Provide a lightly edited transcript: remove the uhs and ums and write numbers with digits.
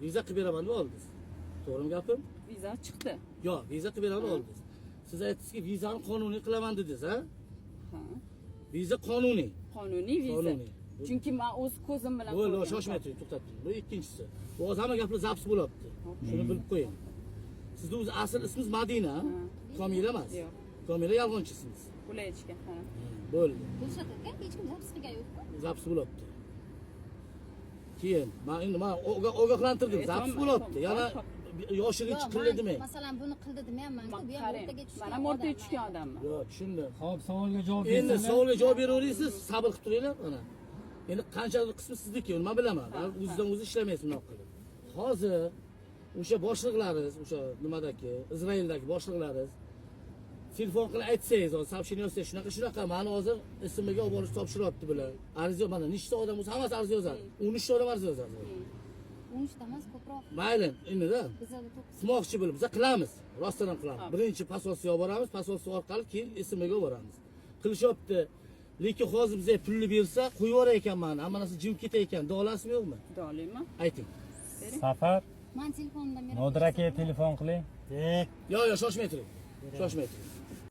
Viza qilib beraman deb oldingiz. To'g'rimi gapim? Viza chiqdi. Yo'q, viza qilib beraman oldingiz. Siz aytdingizki, vizani qonuniy qilaman dedingiz, ha? Ha. Viza qonuniy. Qonuniy viza. Qonuniy. Chunki men o'z ko'zim bilan Bo'ldi, shoshmay turing, to'xtating. Bu ikkinchisi. Bu hozir hamma gaplar zaps bo'lyapti. Shuni bilib qo'ying. Sizni o'zi asl ismingiz Madina, Komila emas. Yo'q. Komila yolg'onchisiniz. Ulaychga, ha. Bo'ldi. Dilshod aka, hech kim zaps qilgan yo'qmi? Zaps bo'lyapti. Keyin men ogohlantirdim. Zaps bo'lyapti. Yana yoshirinchi qildi demang. Masalan, buni qildi demayapman-ku, bu ham o'rtaga tushgan. Men ham o'rtaga tushgan odamman. Yo'q, tushundim. Xo'p, savolga javob Endi bersangiz. savolga javob beraverasiz, sabr qilib turinglar mana. Endi qanchadir qismi sizniki, nima bilaman. O'zidan o'zi ishlamaysiz bunaqa qilib. Hozir o'sha boshliqlaringiz, o'sha nimadagi, Izraildagi boshliqlaringiz telefon qilib aytsangiz, hozir сообщение yozsangiz, shunaqa, mani hozir ismiga olib borib topshiryapti bular. Ariza mana nechta odam bo'lsa, hammasi ariza yozadi. 13 ta odam ariza yozadi. 13 ta emas, ko'proq. Mayli, endi-da. Bizada 9. Qilmoqchi bo'lib, biz qilamiz. Rostdan ham qilamiz. Birinchi posolsiyaga olib boramiz, posolsiya orqali keyin ismiga olib boramiz. Qilishyapti. Lekin hozir bizga pulni bersa, qo'yib yuborar ekanman. Hamma narsa jim ketar ekan. Dolasizmi yo'qmi? Dolayman. Ayting. Safar, Men telefonimdan beraman. Nodir akaga telefon qiling. Yo'q, shoshmay turing. Shoshmay turing.